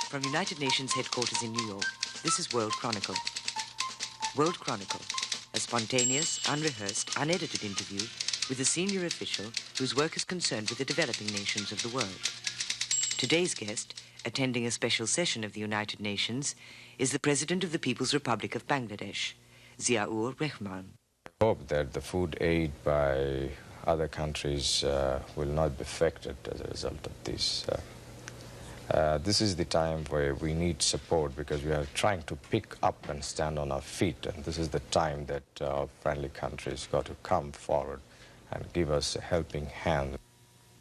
From United Nations headquarters in New York, this is World Chronicle. World Chronicle, a spontaneous, unrehearsed, unedited interview with a senior official whose work is concerned with the developing nations of the world. Today's guest, attending a special session of the United Nations, is the President of the People's Republic of Bangladesh, Ziaur Rahman. I hope that the food aid by other countries will not be affected as a result of this. This is the time where we need support because we are trying to pick up and stand on our feet, and this is the time that our friendly countries got to come forward and give us a helping hand.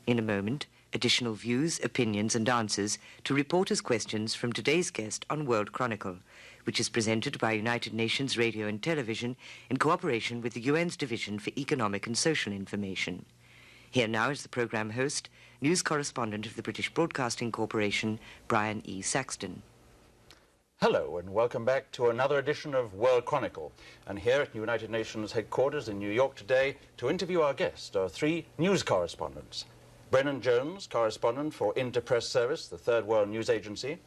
In a moment, additional views, opinions and answers to reporters' questions from today's guest on World Chronicle, which is presented by United Nations Radio and Television in cooperation with the UN's Division for Economic and Social Information. Here now is the programme host, news correspondent of the British Broadcasting Corporation, Brian E. Saxton. Hello and welcome back to another edition of World Chronicle. And here at United Nations headquarters in New York today to interview our guest are three news correspondents. Brennan Jones, correspondent for Interpress Service, the Third World News Agency,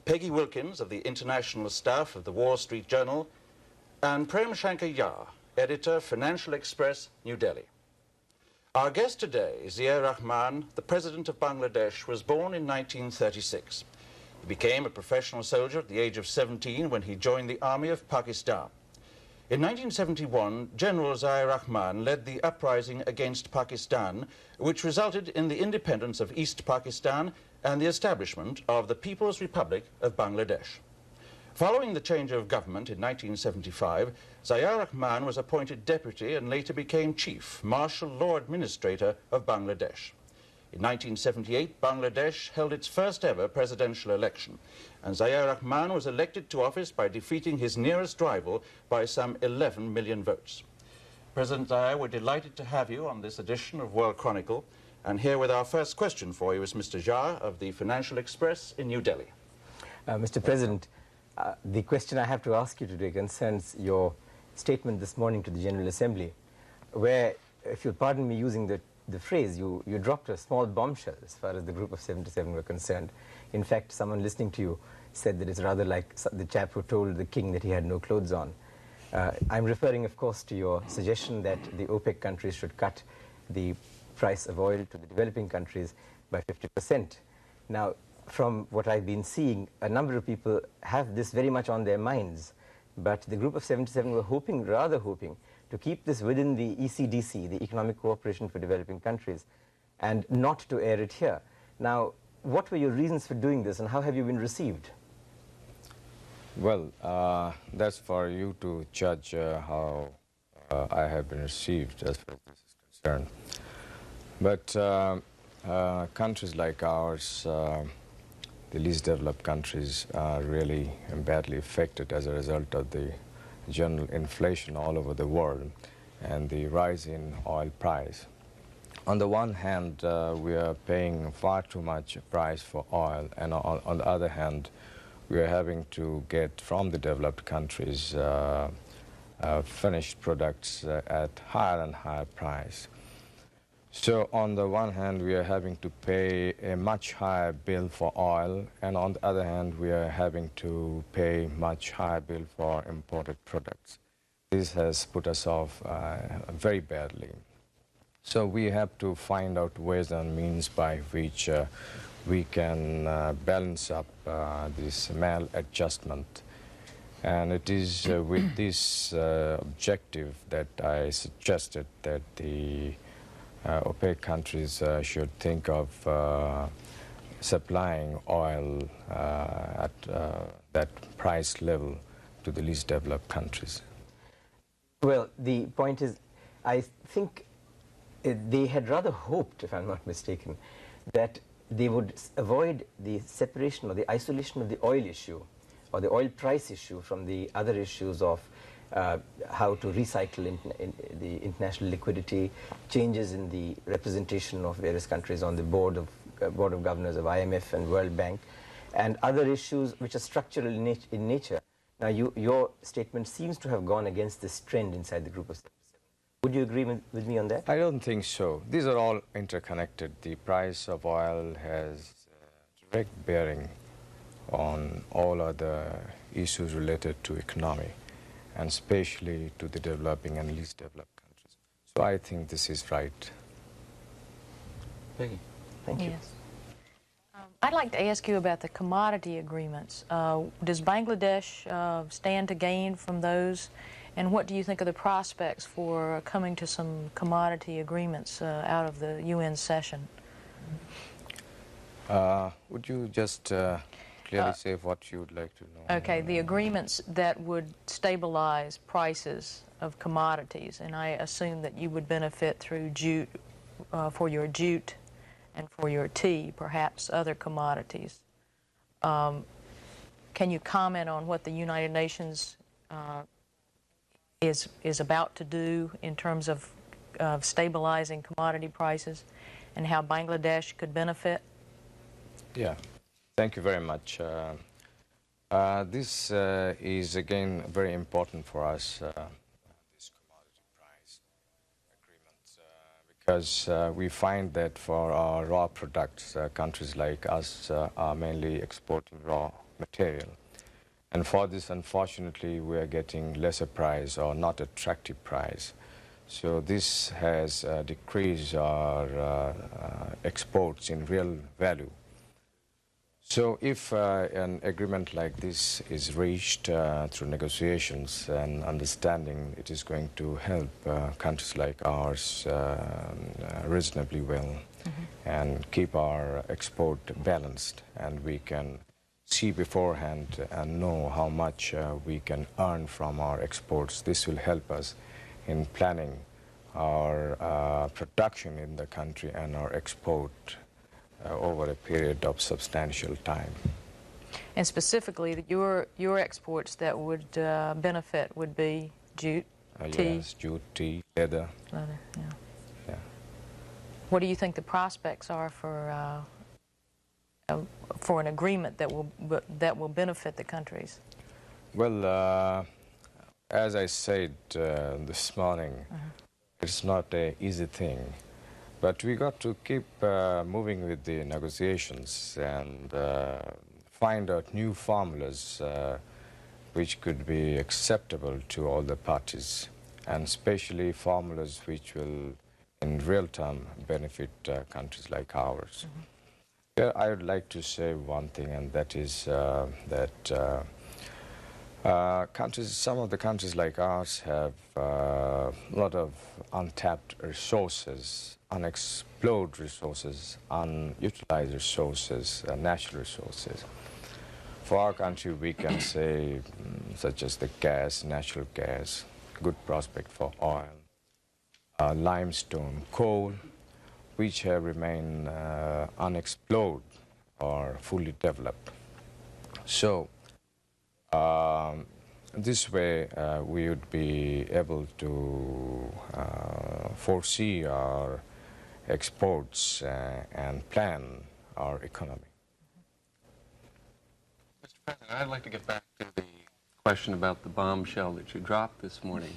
Peggy Wilkins of the international staff of the Wall Street Journal, and Prem Shankar Yar, editor, Financial Express, New Delhi. Our guest today, Ziaur Rahman, the President of Bangladesh, was born in 1936. He became a professional soldier at the age of 17 when he joined the army of Pakistan. In 1971, General Ziaur Rahman led the uprising against Pakistan, which resulted in the independence of East Pakistan and the establishment of the People's Republic of Bangladesh. Following the change of government in 1975, Ziaur Rahman was appointed deputy and later became chief martial law administrator of Bangladesh. In 1978, Bangladesh held its first ever presidential election, and Ziaur Rahman was elected to office by defeating his nearest rival by some 11 million votes. President Ziaur, we're delighted to have you on this edition of World Chronicle, and here with our first question for you is Mr. Yar of the Financial Express in New Delhi. Mr. President, the question I have to ask you today concerns your statement this morning to the General Assembly, where, if you'll pardon me using the phrase, you dropped a small bombshell as far as the Group of 77 were concerned. In fact, someone listening to you said that it's rather like the chap who told the king that he had no clothes on. I'm referring, of course, to your suggestion that the OPEC countries should cut the price of oil to the developing countries by 50%. Now, from what I've been seeing, a number of people have this very much on their minds, but the Group of 77 were rather hoping, to keep this within the ECDC, the Economic Cooperation for Developing Countries, and not to air it here. Now, what were your reasons for doing this, and how have you been received? Well, that's for you to judge how I have been received as far as this is concerned. But countries like ours, the least developed countries, are really badly affected as a result of the general inflation all over the world and the rise in oil price. On the one hand, we are paying far too much price for oil, and on the other hand, we are having to get from the developed countries finished products at higher and higher price. So on the one hand, we are having to pay a much higher bill for oil, and on the other hand, we are having to pay much higher bill for imported products. This has put us off very badly. So we have to find out ways and means by which we can balance up this maladjustment. And it is with this objective that I suggested that the OPEC countries should think of supplying oil at that price level to the least developed countries. Well, the point is, I think they had rather hoped, if I'm not mistaken, that they would avoid the separation or the isolation of the oil issue or the oil price issue from the other issues of how to recycle in the international liquidity, changes in the representation of various countries on the board of governors of IMF and World Bank, and other issues which are structural in nature. Now, your statement seems to have gone against this trend inside the Group of 77. Would you agree with me on that? I don't think so. These are all interconnected. The price of oil has direct bearing on all other issues related to economy, and especially to the developing and least developed countries. So I think this is right. Peggy. Thank you. Yes. I'd like to ask you about the commodity agreements. Does Bangladesh stand to gain from those? And what do you think of the prospects for coming to some commodity agreements out of the UN session? Would you just clearly say what you would like to know? Okay, the agreements that would stabilize prices of commodities, and I assume that you would benefit through jute, for your jute and for your tea, perhaps other commodities. Can you comment on what the United Nations is about to do in terms of stabilizing commodity prices and how Bangladesh could benefit? Yeah, thank you very much. This is again very important for us, this commodity price agreement, because we find that for our raw products, countries like us are mainly exporting raw material. And for this, unfortunately, we are getting lesser price or not attractive price. So this has decreased our exports in real value. So if an agreement like this is reached through negotiations and understanding, it is going to help countries like ours reasonably well, and keep our export balanced, and we can see beforehand and know how much we can earn from our exports. This will help us in planning our production in the country and our export over a period of substantial time. And specifically, your exports that would benefit would be jute, tea? Yes, jute, tea, leather. Leather, yeah. Yeah. What do you think the prospects are for an agreement that will benefit the countries? Well, as I said this morning, it's not an easy thing. But we got to keep moving with the negotiations and find out new formulas which could be acceptable to all the parties, and especially formulas which will, in real time, benefit countries like ours. Here, I would like to say one thing, and that is that some of the countries like ours have a lot of untapped resources, unexplored resources, unutilized resources, natural resources. For our country, we can say, such as the gas, natural gas, good prospect for oil, limestone, coal, which have remained unexplored or fully developed. So, this way we would be able to foresee our exports and plan our economy. Mr. President, I'd like to get back to the question about the bombshell that you dropped this morning.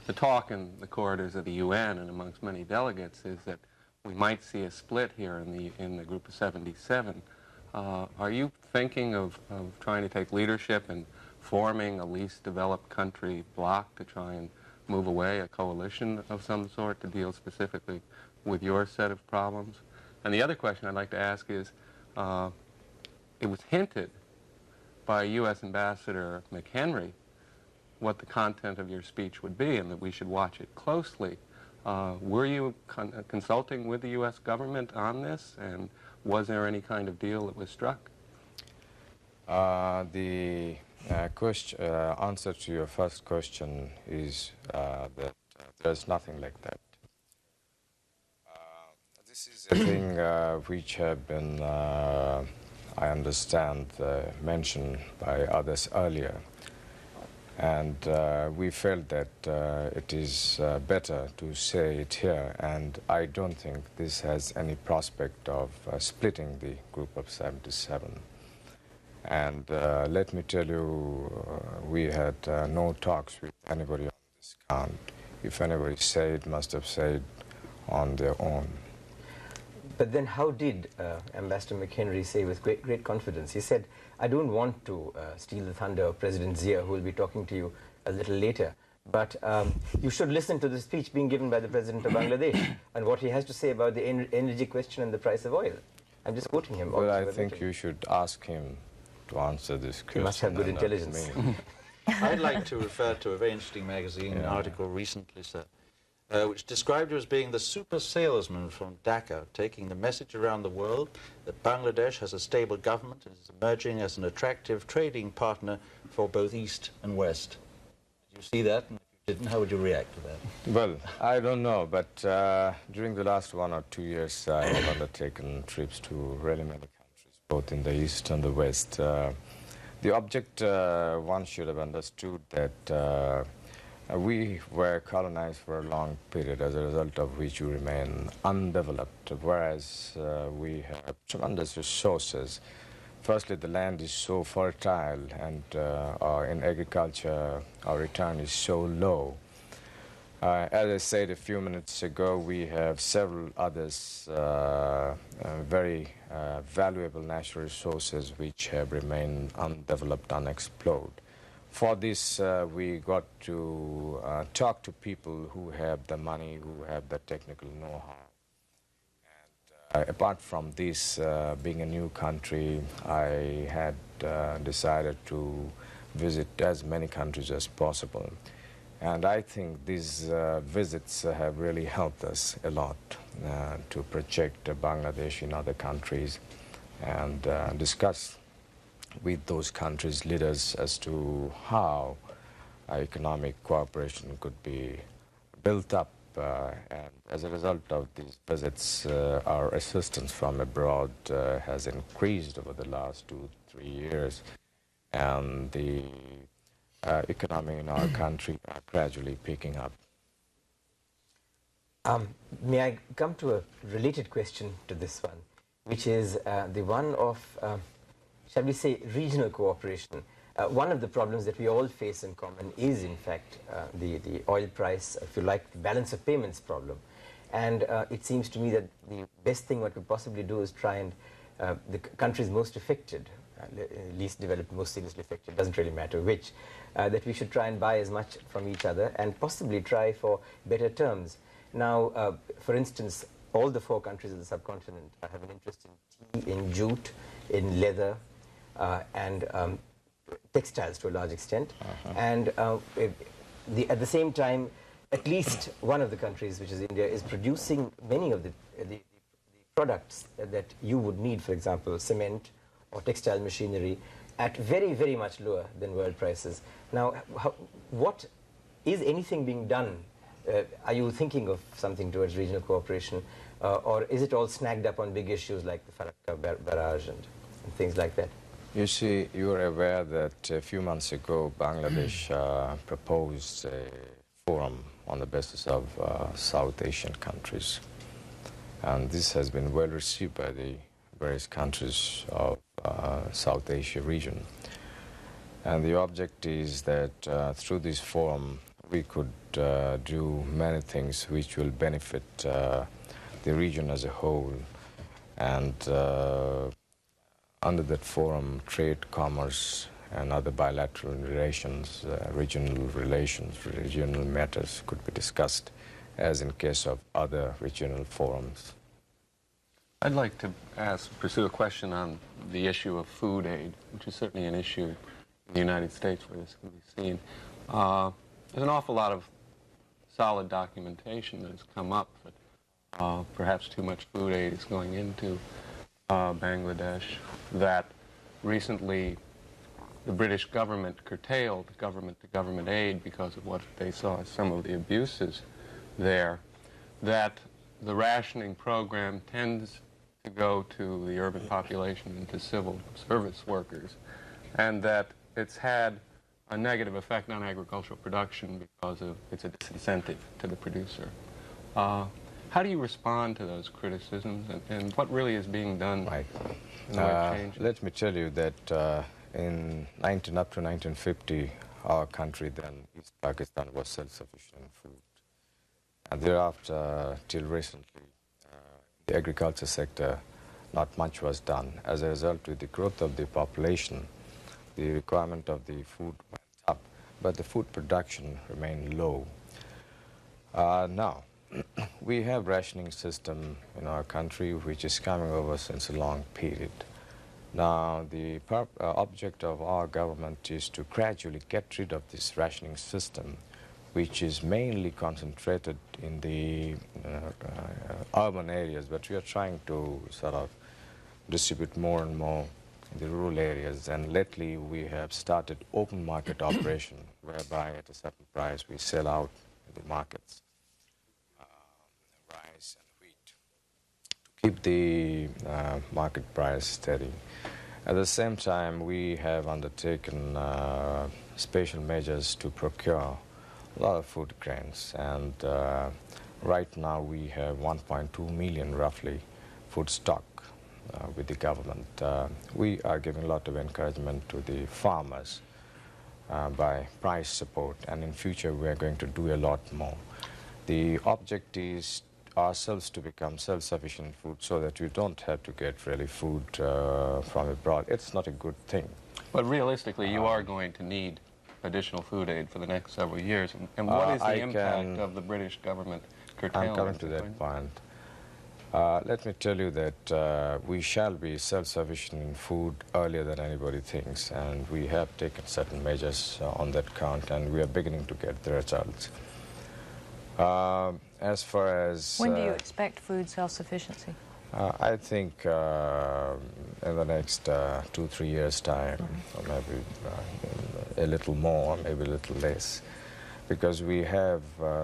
The talk in the corridors of the UN and amongst many delegates is that we might see a split here in the group of 77. Are you thinking of trying to take leadership and forming a least developed country bloc to try and move away, a coalition of some sort to deal specifically with your set of problems? And the other question I'd like to ask is, it was hinted by U.S. Ambassador McHenry what the content of your speech would be and that we should watch it closely. Were you consulting with the U.S. government on this, and was there any kind of deal that was struck? The answer to your first question is that there's nothing like that. This is a thing which have been, I understand, mentioned by others earlier. And we felt that it is better to say it here, and I don't think this has any prospect of splitting the group of 77. And let me tell you, we had no talks with anybody on this count. If anybody said, must have said on their own. But then how did Ambassador McHenry say with great confidence? He said, I don't want to steal the thunder of President Zia, who will be talking to you a little later, but you should listen to the speech being given by the President of Bangladesh and what he has to say about the energy question and the price of oil. I'm just quoting him. Well, I think you should ask him to answer this question. He must have good intelligence. I'd like to refer to a very interesting magazine article recently, sir, which described you as being the super salesman from Dhaka, taking the message around the world that Bangladesh has a stable government and is emerging as an attractive trading partner for both East and West. Did you see that? And if you didn't, how would you react to that? Well, I don't know, but during the last 1 or 2 years, I have undertaken trips to really many countries, both in the East and the West. The object, one should have understood that we were colonized for a long period, as a result of which we remain undeveloped, whereas we have tremendous resources. Firstly, the land is so fertile, and in agriculture, our return is so low. As I said a few minutes ago, we have several others, very valuable natural resources which have remained undeveloped, unexplored. For this, we got to talk to people who have the money, who have the technical know-how. And apart from this, being a new country, I had decided to visit as many countries as possible. And I think these visits have really helped us a lot to project Bangladesh in other countries and discuss with those countries' leaders as to how economic cooperation could be built up. And as a result of these visits, our assistance from abroad has increased over the last 2-3 years, and the economy in our country are gradually picking up. May I come to a related question to this one, which is the one of, shall we say, regional cooperation. One of the problems that we all face in common is, in fact, the oil price, if you like, the balance of payments problem. And it seems to me that the best thing what we possibly do is try and the countries most affected, least developed, most seriously affected, doesn't really matter which, that we should try and buy as much from each other and possibly try for better terms. Now, for instance, all the 4 countries of the subcontinent have an interest in tea, in jute, in leather, and textiles to a large extent. And at the same time, at least one of the countries, which is India, is producing many of the products that you would need, for example, cement or textile machinery, at very, very much lower than world prices. Now, what is anything being done? Are you thinking of something towards regional cooperation, or is it all snagged up on big issues like the Farakka barrage and things like that? You see, you are aware that a few months ago, Bangladesh proposed a forum on the basis of South Asian countries. And this has been well received by the various countries of South Asia region. And the object is that through this forum, we could do many things which will benefit the region as a whole. And under that forum, trade, commerce, and other bilateral relations, regional matters could be discussed, as in case of other regional forums. I'd like to pursue a question on the issue of food aid, which is certainly an issue in the United States where this can be seen. There's an awful lot of solid documentation that has come up that perhaps too much food aid is going into Bangladesh, that recently the British government curtailed government-to-government aid because of what they saw as some of the abuses there, that the rationing program tends to go to the urban population and to civil service workers, and that it's had a negative effect on agricultural production because it's a disincentive to the producer. How do you respond to those criticisms, and what really is being done Right. in the way of change? Let me tell you that up to 1950, our country then, East Pakistan, was self-sufficient in food. And thereafter, till recently, in the agriculture sector, not much was done. As a result, with the growth of the population, the requirement of the food went up, but the food production remained low. Now, we have rationing system in our country which is coming over since a long period. Now, the object of our government is to gradually get rid of this rationing system, which is mainly concentrated in the urban areas, but we are trying to sort of distribute more and more in the rural areas. And lately we have started open market operation, whereby at a certain price we sell out in the markets rice and wheat to keep the market price steady. At the same time, we have undertaken special measures to procure a lot of food grains, and right now we have 1.2 million roughly food stock with the government. We are giving a lot of encouragement to the farmers by price support, and in future we are going to do a lot more. The object is ourselves to become self-sufficient in food so that we don't have to get really food from abroad. It's not a good thing. But realistically, you are going to need additional food aid for the next several years. And what is the impact of the British government curtailing? I'm coming to that point. Let me tell you that we shall be self-sufficient in food earlier than anybody thinks, and we have taken certain measures on that count, and we are beginning to get the results. As far as... When do you expect food self-sufficiency? I think in the next 2-3 years' time, or maybe a little more, maybe a little less, because we have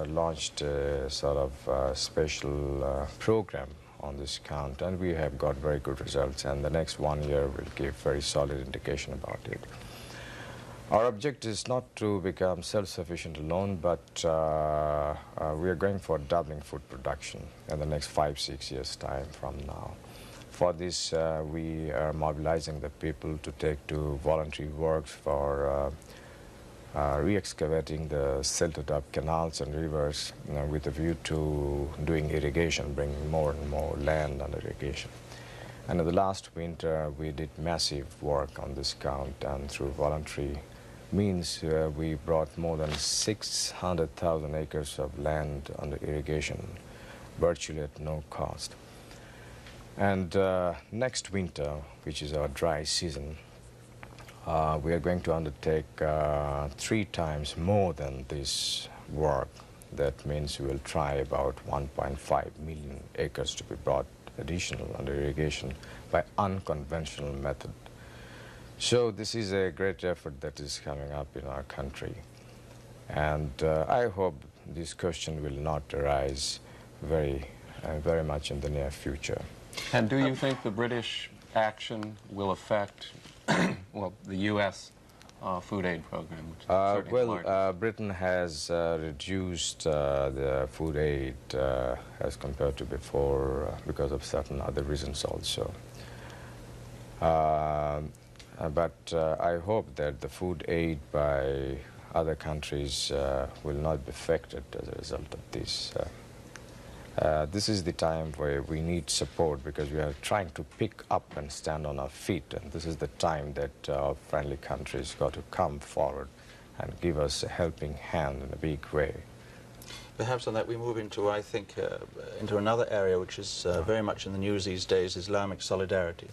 launched a sort of special program on this count, and we have got very good results, and the next 1 year will give very solid indication about it. Our objective is not to become self-sufficient alone, but we are going for doubling food production in the next 5-6 years' time from now. For this, we are mobilizing the people to take to voluntary works for re-excavating the silted up canals and rivers with a view to doing irrigation, bringing more and more land under irrigation. And in the last winter, we did massive work on this count, and through voluntary means we brought more than 600,000 acres of land under irrigation, virtually at no cost. And next winter, which is our dry season, we are going to undertake 3 times more than this work. That means we will try about 1.5 million acres to be brought additional under irrigation by unconventional method. So this is a great effort that is coming up in our country, and I hope this question will not arise very much in the near future. And do you think the British action will affect well, the U.S. food aid program? Which is certainly large? Britain has reduced the food aid as compared to before because of certain other reasons also. But I hope that the food aid by other countries will not be affected as a result of this. This is the time where we need support, because we are trying to pick up and stand on our feet, and this is the time that our friendly countries got to come forward and give us a helping hand in a big way. Perhaps on that we move into, I think, into another area which is very much in the news these days, Islamic solidarity.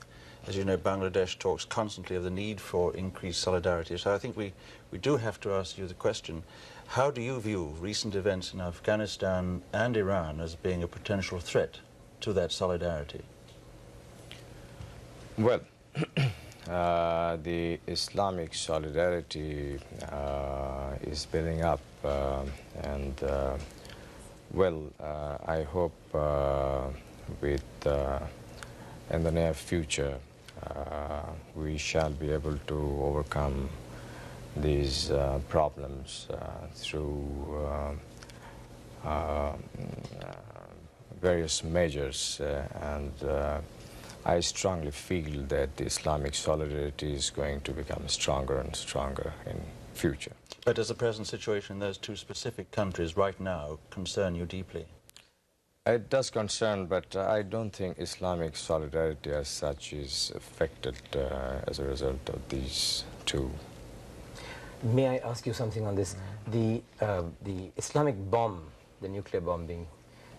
As you know, Bangladesh talks constantly of the need for increased solidarity. So I think we do have to ask you the question, how do you view recent events in Afghanistan and Iran as being a potential threat to that solidarity? Well, the Islamic solidarity is building up, and well, I hope in the near future we shall be able to overcome these problems through various measures, and I strongly feel that the Islamic solidarity is going to become stronger and stronger in future. But does the present situation in those 2 specific countries right now concern you deeply? It does concern, but I don't think Islamic solidarity as such is affected as a result of these two. May I ask you something on this? The Islamic bomb, the nuclear bomb being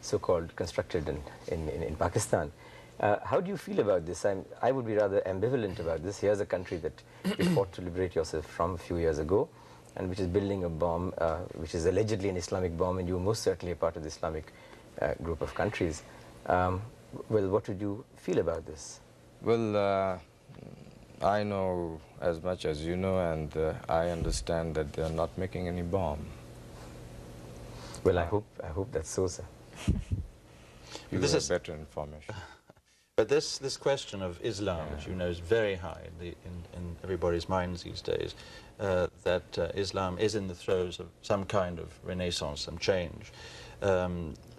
so-called constructed in Pakistan, how do you feel about this? I would be rather ambivalent about this. Here's a country that you fought to liberate yourself from a few years ago, and which is building a bomb, which is allegedly an Islamic bomb, and you're most certainly a part of the Islamic group of countries. Well, what would you feel about this? Well, I know as much as you know, and I understand that they're not making any bomb. Well, I hope that's so, sir. You have better information. But this question of Islam, which you know is very high in everybody's minds these days, that Islam is in the throes of some kind of renaissance, some change.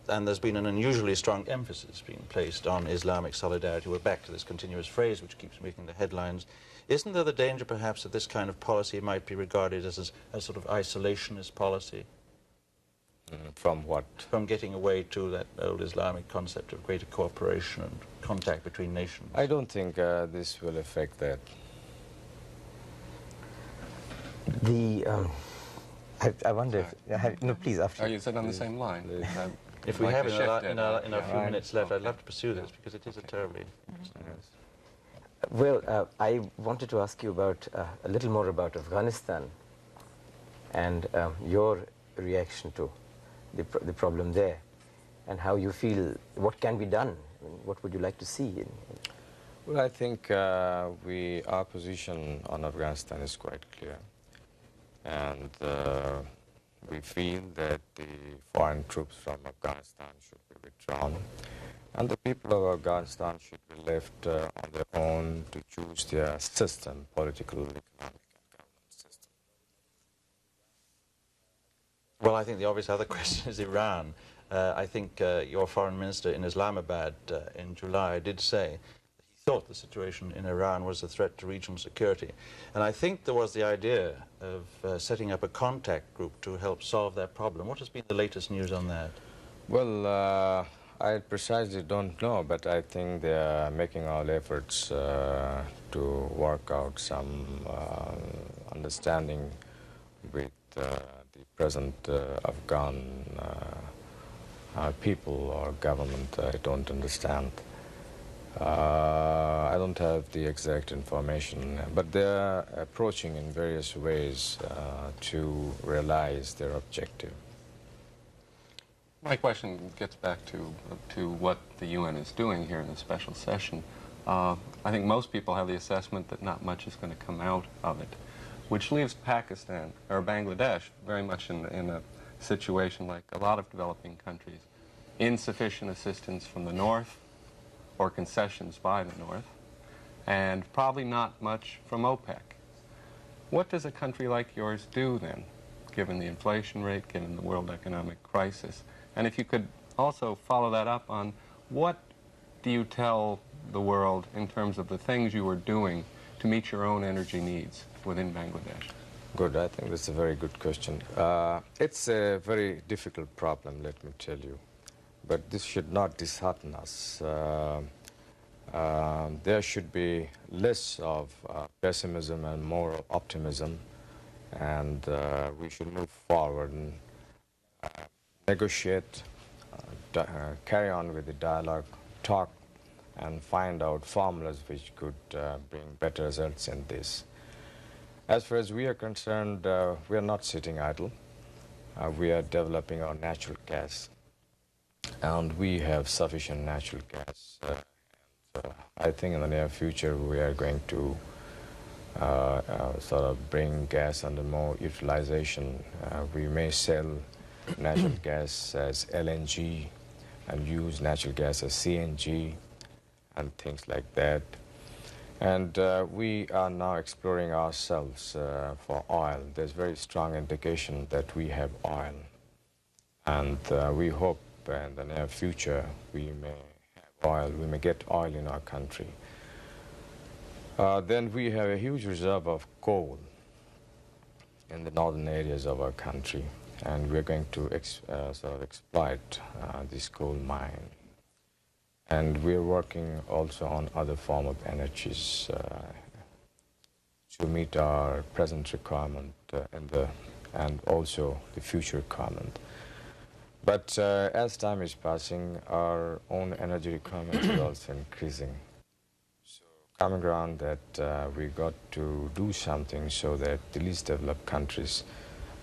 And there's been an unusually strong emphasis being placed on Islamic solidarity. We're back to this continuous phrase which keeps making the headlines. Isn't there the danger perhaps that this kind of policy might be regarded as a sort of isolationist policy? From what? From getting away to that old Islamic concept of greater cooperation and contact between nations. I don't think this will affect that. I wonder if... no, please, after... Are you on the same line? If we have in our few minutes left, I'd love to pursue this, because it is a terribly... Well, I wanted to ask you about a little more about Afghanistan and your reaction to the problem there, and how you feel, what can be done, I mean, what would you like to see? Well, I think our position on Afghanistan is quite clear, and we feel that the foreign troops from Afghanistan should be withdrawn, and the people of Afghanistan should be left on their own to choose their system, political, economic, and government system. Well, I think the obvious other question is Iran. I think your foreign minister in Islamabad in July did say that he thought the situation in Iran was a threat to regional security. And I think there was the idea of setting up a contact group to help solve that problem. What has been the latest news on that? Well, I precisely don't know, but I think they are making all efforts to work out some understanding with the present Afghan people or government. I don't understand. I don't have the exact information, but they are approaching in various ways to realize their objective. My question gets back to what the UN is doing here in the special session. I think most people have the assessment that not much is going to come out of it, which leaves Pakistan, or Bangladesh, very much in a situation like a lot of developing countries. Insufficient assistance from the North, or concessions by the North, and probably not much from OPEC. What does a country like yours do then, given the inflation rate, given the world economic crisis? And if you could also follow that up on what do you tell the world in terms of the things you are doing to meet your own energy needs within Bangladesh? Good, I think that's a very good question. It's a very difficult problem, let me tell you. But this should not dishearten us. There should be less of pessimism and more of optimism, and we should move forward and negotiate, carry on with the dialogue, talk, and find out formulas which could bring better results in this. As far as we are concerned, we are not sitting idle. We are developing our natural gas, and we have sufficient natural gas. I think in the near future we are going to sort of bring gas under more utilization. We may sell natural gas as LNG and use natural gas as CNG and things like that. And we are now exploring ourselves for oil. There's very strong indication that we have oil. And we hope in the near future we may have oil, we may get oil in our country. Then we have a huge reserve of coal in the northern areas of our country. and we're going to sort of exploit this coal mine. And we're working also on other form of energies to meet our present requirement and also the future requirement. But as time is passing, our own energy requirement is also increasing. So coming around that we got to do something so that the least developed countries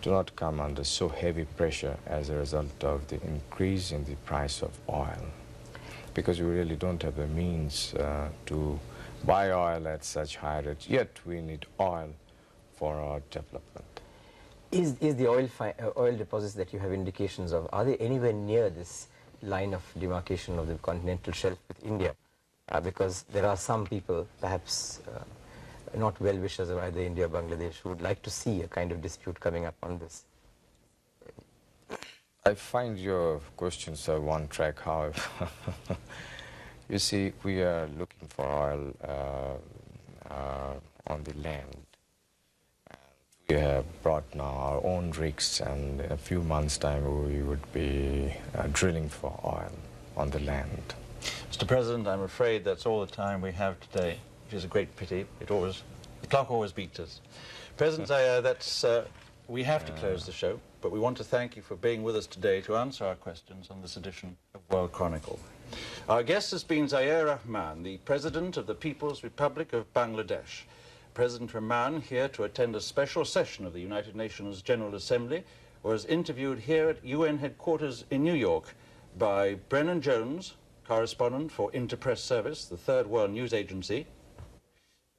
do not come under so heavy pressure as a result of the increase in the price of oil. Because we really don't have the means to buy oil at such high rates, yet we need oil for our development. Is the oil deposits that you have indications of, are they anywhere near this line of demarcation of the continental shelf with India? Because there are some people, perhaps not well-wishers of either India or Bangladesh, who would like to see a kind of dispute coming up on this. I find your questions are one track, however. You see, we are looking for oil on the land. We have brought now our own rigs, and in a few months' time we would be drilling for oil on the land. Mr. President, I'm afraid that's all the time we have today, which is a great pity. The clock always beats us. President Ziaur, we have to close the show, but we want to thank you for being with us today to answer our questions on this edition of World Chronicle. Our guest has been Ziaur Rahman, the President of the People's Republic of Bangladesh. President Rahman, here to attend a special session of the United Nations General Assembly, was interviewed here at UN headquarters in New York by Brennan Jones, correspondent for Interpress Service, the Third World News Agency,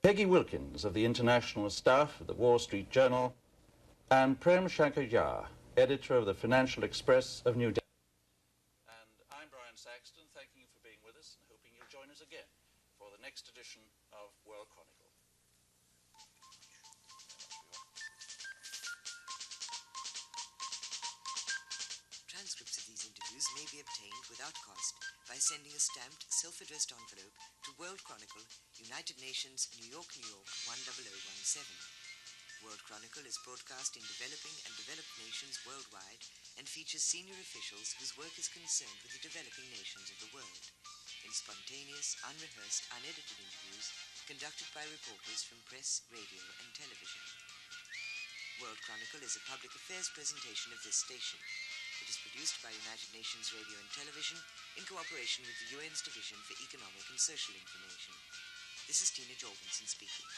Peggy Wilkins of the International Staff of the Wall Street Journal, and Prem Shankar, editor of the Financial Express of New Delhi. And I'm Brian Saxton, thanking you for being with us and hoping you'll join us again for the next edition of World Chronicle. Transcripts of these interviews may be obtained without cost by sending a stamped, self-addressed envelope to World Chronicle, United Nations, New York, New York, 10017. World Chronicle is broadcast in developing and developed nations worldwide and features senior officials whose work is concerned with the developing nations of the world, in spontaneous, unrehearsed, unedited interviews conducted by reporters from press, radio, and television. World Chronicle is a public affairs presentation of this station. It is produced by United Nations Radio and Television in cooperation with the UN's Division for Economic and Social Information. This is Tina Jorgensen speaking.